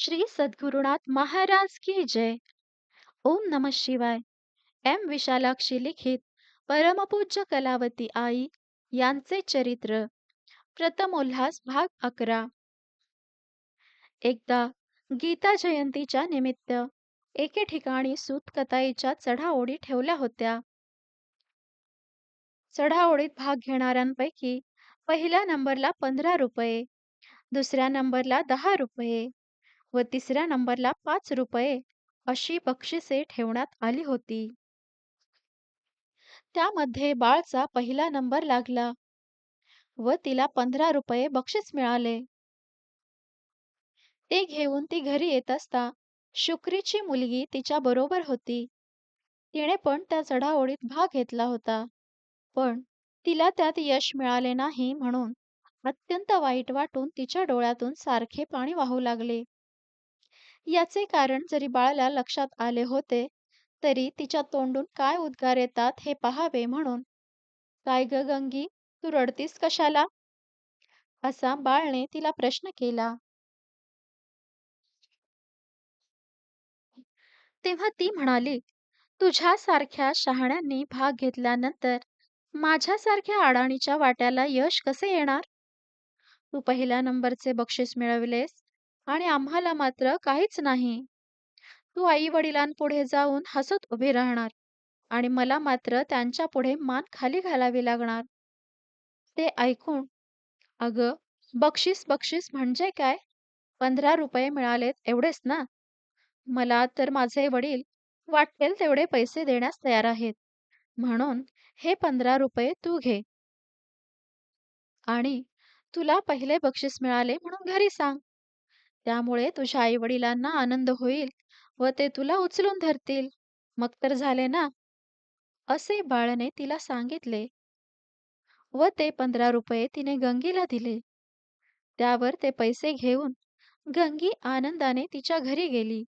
श्री सद्गुरुनाथ महाराज की जय. ओम नमः शिवाय. एम विशालाक्षी लिखित परमपूज्य कलावती आई यांचे चरित्र. प्रथमोल्हास भाग 11. एकदा गीता जयंतीच्या निमित्त एके ठिकाणी सूत कताईच्या चढाओढी ठेवल्या होत्या. चढाओढीत भाग घेणाऱ्यांपैकी पहिल्या नंबरला 15 रुपये, दुसऱ्या नंबरला 10 रुपये व तिसऱ्या नंबरला 5 रुपये अशी बक्षिसे ठेवण्यात आली होती. त्यामध्ये बाळचा पहिला नंबर लागला व तिला 15 रुपये बक्षीस मिळाले. ते घेऊन ती घरी येत असता शुक्रीची मुलगी तिच्या बरोबर होती. तिने पण त्या चढाओढीत भाग घेतला होता, पण तिला त्यात यश मिळाले नाही म्हणून अत्यंत वाईट वाटून तिच्या डोळ्यातून सारखे पाणी वाहू लागले. याचे कारण जरी बाळाला लक्षात आले होते, तरी तिच्या तोंडून काय उद्गार येतात हे पाहावे म्हणून, "काय ग गंगी, तू रडतीस कशाला?" असा बाळने तिला प्रश्न केला. तेव्हा ती म्हणाली, "तुझ्यासारख्या शहाण्यांनी भाग घेतल्यानंतर माझ्यासारख्या अडाणीच्या वाट्याला यश कसे येणार? तू पहिल्या नंबरचे बक्षीस मिळविलेस आणि आम्हाला मात्र काहीच नाही. तू आई-वडिलांपुढे जाऊन हसत उभी राहणार आणि मला मात्र त्यांच्यापुढे मान खाली घालावी लागणार." ते ऐकून, "अगं, बक्षीस बक्षीस म्हणजे काय? 15 रुपये मिळालेत एवढेच ना? मला तर माझे वडील वाटेल तेवढे पैसे देण्यास तयार आहेत. म्हणून हे 15 रुपये तू घे आणि तुला पहिले बक्षीस मिळाले म्हणून घरी सांग. त्यामुळे तुझ्या आई-वडिलांना आनंद होईल व ते तुला उचलून धरतील. मग तर झाले ना?" असे बाळने तिला सांगितले व ते 15 रुपये तिने गंगीला दिले. त्यावर ते पैसे घेऊन गंगी आनंदाने तिच्या घरी गेली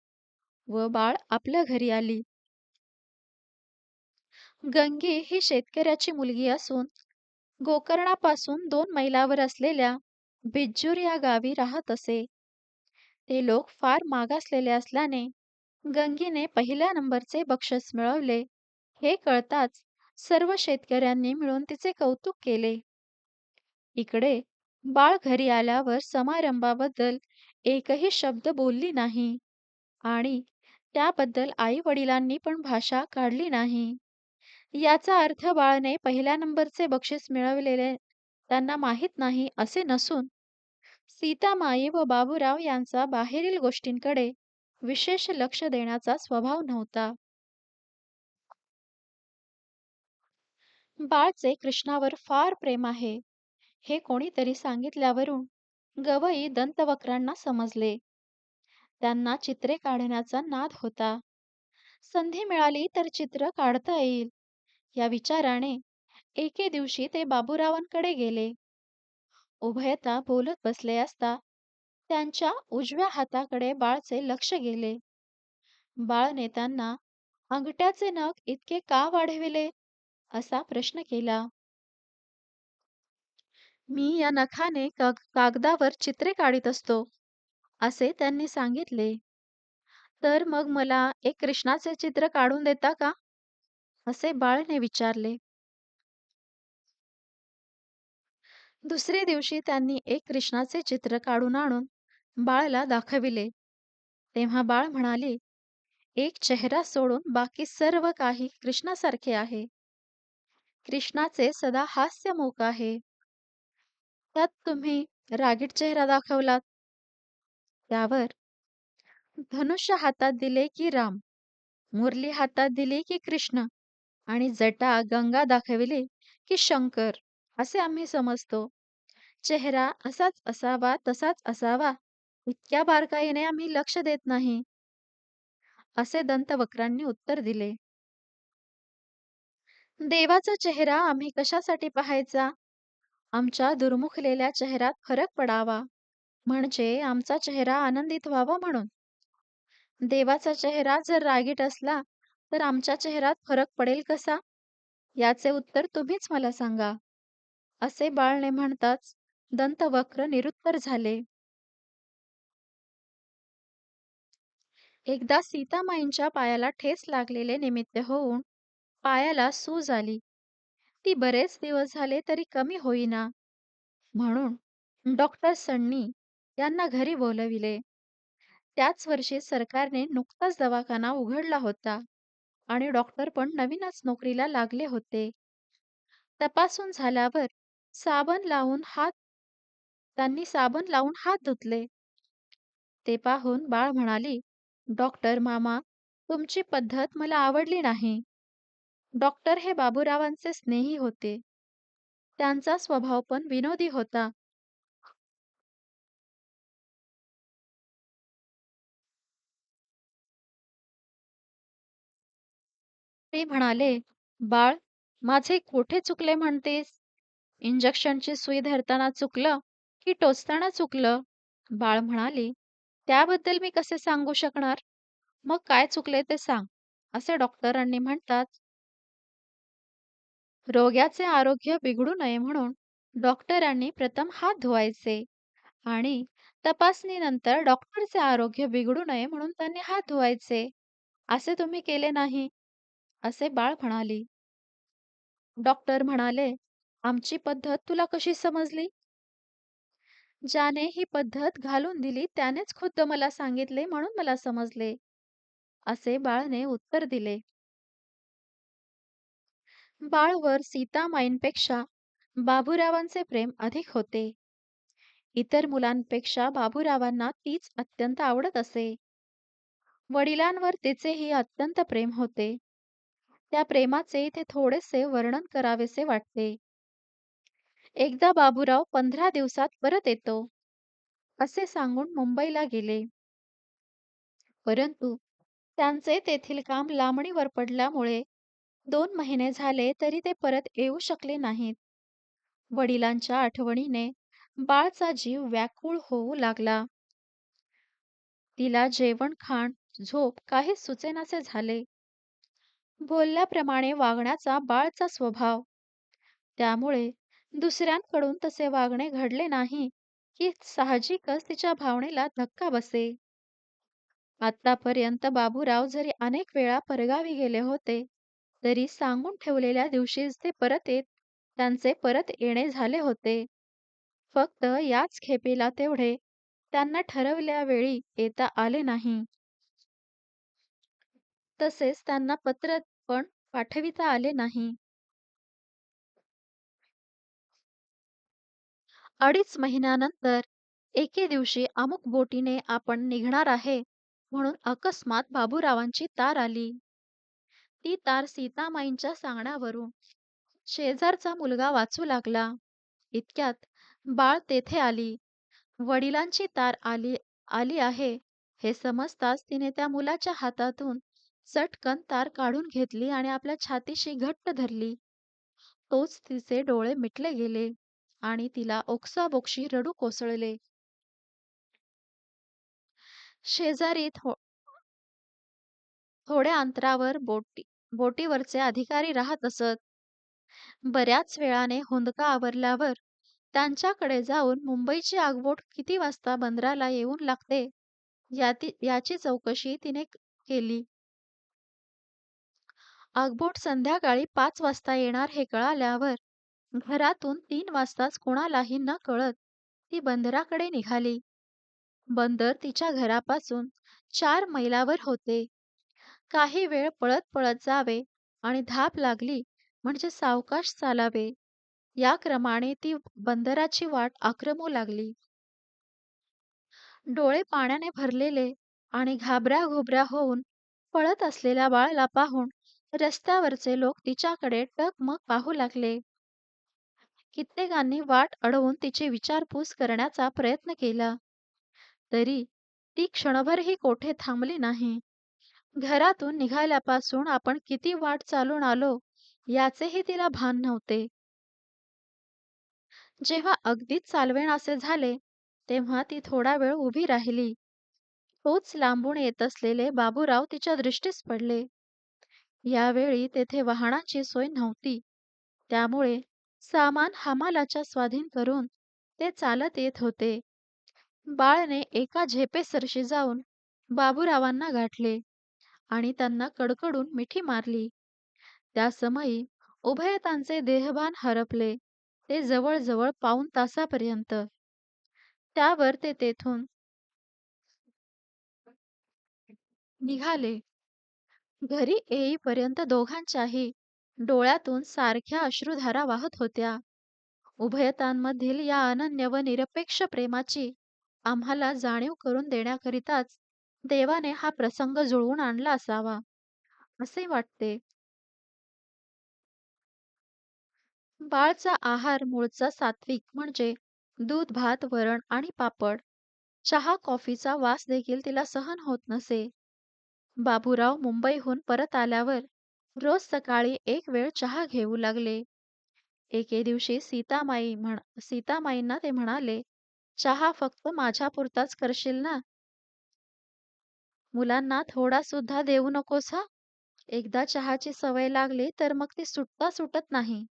व बाळ आपल्या घरी आली. गंगी ही शेतकऱ्याची मुलगी असून गोकर्णापासून 2 मैलावर असलेल्या बिज्जूर या गावी राहत असे. ते लोक फार मागासलेले असल्याने गंगीने पहिल्या नंबरचे बक्षीस मिळवले हे कळताच सर्व शेतकऱ्यांनी मिळून तिचे कौतुक केले. इकडे बाळ घरी आल्यावर समारंभाबद्दल एकही शब्द बोलली नाही आणि त्याबद्दल आई-वडिलांनी पण भाषा काढली नाही. याचा अर्थ बाळने पहिल्या नंबरचे बक्षीस मिळवलेले त्यांना माहीत नाही असे नसून, सीतामाई व बाबूराव यांचा बाहेरील गोष्टींकडे विशेष लक्ष देण्याचा स्वभाव नव्हता. बाळचे कृष्णावर फार प्रेम आहे हे कोणीतरी सांगितल्यावरून गवई दंतवक्रांना समजले. त्यांना चित्रे काढण्याचा नाद होता. संधी मिळाली तर चित्र काढता येईल या विचाराने एके दिवशी ते बाबूरावांकडे गेले. उभयता बोलत बसले असता त्यांच्या उजव्या हाताकडे बाळचे लक्ष गेले. बाळने त्यांना अंगठ्याचे नख इतके का वाढविले असा प्रश्न केला. "मी या नखाने कागदावर चित्रे काढीत असतो," असे त्यांनी सांगितले. "तर मग मला एक कृष्णाचे चित्र काढून देता का?" असे बाळने विचारले. दुसरे दिवशी त्यांनी एक कृष्णाचे चित्र काढून आणून बाळाला दाखविले. तेव्हा बाळ म्हणाले, "एक चेहरा सोडून बाकी सर्व काही कृष्णासारखे आहे. कृष्णाचे सदा हास्यमुख आहे. त्यात तुम्ही रागीट चेहरा दाखवलात." त्यावर, "धनुष्य हातात दिले की राम, मुरली हातात दिली की कृष्ण आणि जटा गंगा दाखविली की शंकर असे आम्ही समजतो. चेहरा असाच असावा तसाच असावा इतक्या बारकाईने आम्ही लक्ष देत नाही." असे दंतवक्रांनी उत्तर दिले. "देवाचा चेहरा आम्ही कशासाठी पाहायचा? आमच्या दुर्मुखलेल्या चेहऱ्यात फरक पडावा, म्हणजे आमचा चेहरा आनंदित व्हावा म्हणून. देवाचा चेहरा जर रागीट असला, तर आमच्या चेहऱ्यात फरक पडेल कसा? याचे उत्तर तुम्हीच मला सांगा." असे बाळने म्हणताच दंतवक्र निरुत्तर झाले. एकदा सीतामाईंच्या पायाला ठेच लागलेले निमित्त होऊन पायाला सूज आली. ती बरेच दिवस झाले तरी कमी होईना. म्हणून डॉक्टर सन्नी यांना घरी बोलविले. त्याच वर्षी सरकारने नुकताच दवाखाना उघडला होता आणि डॉक्टर पण नवीनच नोकरीला लागले होते. तपासून झाल्यावर साबण लावून हात त्यांनी साबण लावून हात धुतले. ते पाहून बाळ म्हणाली, "डॉक्टर मामा, तुमची पद्धत मला आवडली नाही." डॉक्टर हे बाबूरावांचे स्नेही होते. त्यांचा स्वभाव पण विनोदी होता. ते म्हणाले, "बाळ, माझे कोठे चुकले म्हणतेस? इंजेक्शनची सुई धरताना चुकलं की टोचताना चुकलं?" बाळ म्हणाली, "त्याबद्दल मी कसे सांगू शकणार? मग काय चुकले ते सांग." असे डॉक्टरांनी म्हणतात. रोग्याचे आरोग्य बिघडू नये म्हणून डॉक्टरांनी प्रथम हात धुवायचे आणि तपासणीनंतर डॉक्टरचे आरोग्य बिघडू नये म्हणून त्यांनी हात धुवायचे. असे तुम्ही केले नाही, असे बाळ म्हणाली. डॉक्टर म्हणाले, "आमची पद्धत तुला कशी समजली?" "ज्याने ही पद्धत घालून दिली त्यानेच खुद्द मला सांगितले म्हणून मला समजले," असे बाळने उत्तर दिले. बाळवर सीतामाईंपेक्षा बाबूरावांचे प्रेम अधिक होते. इतर मुलांपेक्षा बाबूरावांना तीच अत्यंत आवडत असे. वडिलांवर तिचेही अत्यंत प्रेम होते. त्या प्रेमाचे इथे थोडेसे वर्णन करावेसे वाटते. एकदा बाबूराव 15 दिवसात परत येतो, असे सांगून मुंबईला गेले. परंतु त्यांचे तेथील काम लांबणीवर पडल्यामुळे 2 महिने झाले तरी ते परत येऊ शकले नाहीत. वडिलांच्या आठवणीने बाळचा जीव व्याकुळ होऊ लागला. तिला जेवण, खाण, झोप काहीच सुचेनासे झाले. बोलल्याप्रमाणे वागण्याचा बाळचा स्वभाव. त्यामुळे दुसऱ्यांकडून तसे वागणे घडले नाही, की साहजिकच तिच्या भावनेला धक्का बसे. आतापर्यंत बाबूराव जरी अनेक वेळा परगावी गेले होते, तरी सांगून ठेवलेल्या दिवशीच ते परत येत त्यांचे परत येणे झाले होते. फक्त याच खेपेला तेवढे त्यांना ठरवल्या वेळी येता आले नाही. तसेच त्यांना पत्र पण पाठविता आले नाही. 2.5 महिन्यानंतर एके दिवशी अमुक बोटीने आपण निघणार आहे म्हणून अकस्मात बाबूरावांची तार आली. ती तार सीतामाईंच्या सांगण्यावरून शेजारचा मुलगा वाचू लागला. इतक्यात बाळ तेथे आली. वडिलांची तार आली आली आहे हे समजताच तिने त्या मुलाच्या हातातून चटकन तार काढून घेतली आणि आपल्या छातीशी घट्ट धरली. तोच तिचे डोळे मिटले गेले आणि तिला ओक्साबोक्शी रडू कोसळले. शेजारी थोड्या अंतरावर बोटीवरचे अधिकारी राहत असत. बऱ्याच वेळाने हुंदका आवरल्यावर त्यांच्याकडे जाऊन मुंबईची आगबोट किती वाजता बंदराला येऊन लागते याची चौकशी तिने केली. आगबोट संध्याकाळी 5 वाजता येणार हे कळाल्यावर घरातून 3 वाजताच कोणालाही न कळत ती बंदराकडे निघाली. बंदर तिच्या घरापासून 4 मैलावर होते. काही वेळ पळत पळत जावे आणि धाप लागली म्हणजे सावकाश चालावे. या क्रमाने ती बंदराची वाट आक्रमू लागली. डोळे पाण्याने भरलेले आणि घाबऱ्या होऊन पळत असलेल्या बाळाला पाहून रस्त्यावरचे लोक तिच्याकडे टकमक पाहू लागले. कित्येकांनी वाट अडवून तिची विचारपूस करण्याचा प्रयत्न केला. तरी ती क्षणभरही कोठे थांबली नाही. घरातून निघाल्यापासून आपण किती वाट चालून आलो याचेही तिला भान नव्हते. जेव्हा अगदीच चालवेनासे झाले, तेव्हा ती थोडा वेळ उभी राहिली. तोच लांबून येत असलेले बाबूराव तिच्या दृष्टीस पडले. यावेळी तेथे वाहनाची सोय नव्हती. त्यामुळे सामान हमालाच्या स्वाधीन करून ते चालत येत होते. बाळने एका झेपेसरशी जाऊन बाबूरावांना गाठले आणि त्यांना कडकडून मिठी मारली. त्या समयी उभयतांचे देहभान हरपले. ते जवळ-जवळ पाऊण तासापर्यंत. त्यावर ते तेथून निघाले. घरी येईपर्यंत दोघांच्याही डोळ्यातून सारख्या अश्रुधारा वाहत होत्या. उभयतांमधील या अनन्य व निरपेक्ष प्रेमाची आम्हाला जाणीव करून देण्याकरिताच देवाने हा प्रसंग जुळवून आणला असावा, असे वाटते. बाळचा आहार मूळचा सात्विक म्हणजे दूध, भात, वरण आणि पापड. चहा, कॉफीचा वास देखील तिला सहन होत नसे. बाबूराव मुंबईहून परत आल्यावर रोज सकाळी एक वेळ चहा घेऊ लागले. एके दिवशी सीतामाईंना ते म्हणाले, "चहा फक्त माझ्यापुरताच करशील ना? मुलांना थोडा सुद्धा देऊ नकोस हं. एकदा चहाची सवय लागली तर मग ती सुटता सुटत नाही.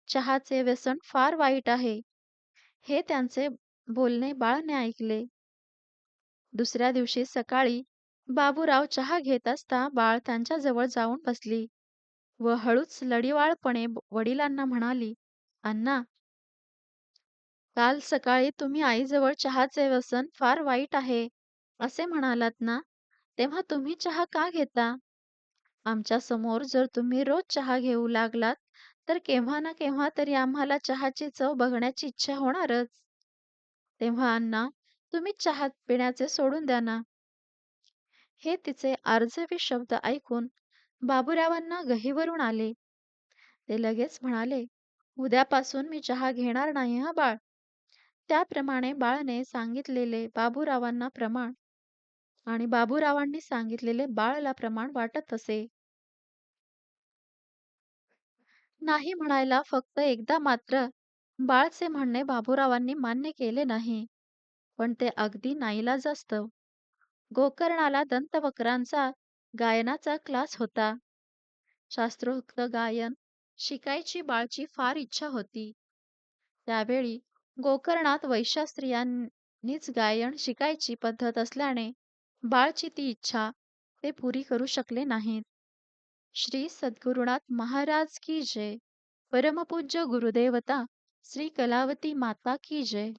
चहाचे व्यसन फार वाईट आहे." हे त्यांचे बोलणे बाळाने ऐकले. दुसऱ्या दिवशी सकाळी बाबूराव चहा घेत असता बाळ त्यांच्याजवळ जाऊन बसली व हळूच लढिवाळपणे वडिलांना म्हणाली, "अण्णा, काल सकाळी तुम्ही आईजवळ चहाचे व्यसन फार वाईट आहे, असे म्हणालात ना, तेव्हा तुम्ही चहा का घेता? आमच्या समोर जर तुम्ही रोज चहा घेऊ लागलात, तर केव्हा ना केव्हा तरी आम्हाला चहाची चव बघण्याची इच्छा होणारच. तेव्हा अण्णा, तुम्ही चहा पिण्याचे सोडून द्या ना." हे तिचे आर्जवी शब्द ऐकून बाबूरावांना गहिवरून आले. ते लगेच म्हणाले, "उद्यापासून मी चहा घेणार नाही हं बाळ." त्याप्रमाणे बाळने सांगितलेले बाबूरावांना प्रमाण आणि बाबूरावांनी सांगितलेले बाळला प्रमाण वाटत असे. नाही म्हणायला फक्त एकदा मात्र बाळचे म्हणणे बाबूरावांनी मान्य केले नाही. पण ते अगदी नाईलाजास्तव. गोकर्णाला दंतवक्रांचा गायनाचा क्लास होता. शास्त्रोक्त गायन शिकायची बाळची फार इच्छा होती. त्यावेळी गोकर्णात वैश्य स्त्रियांनीच गायन शिकायची पद्धत असल्याने बाळची ती इच्छा ते पुरी करू शकले नाहीत. श्री सद्गुरुनाथ महाराज की जय. परमपूज्य गुरुदेवता श्री कलावती माता की जय.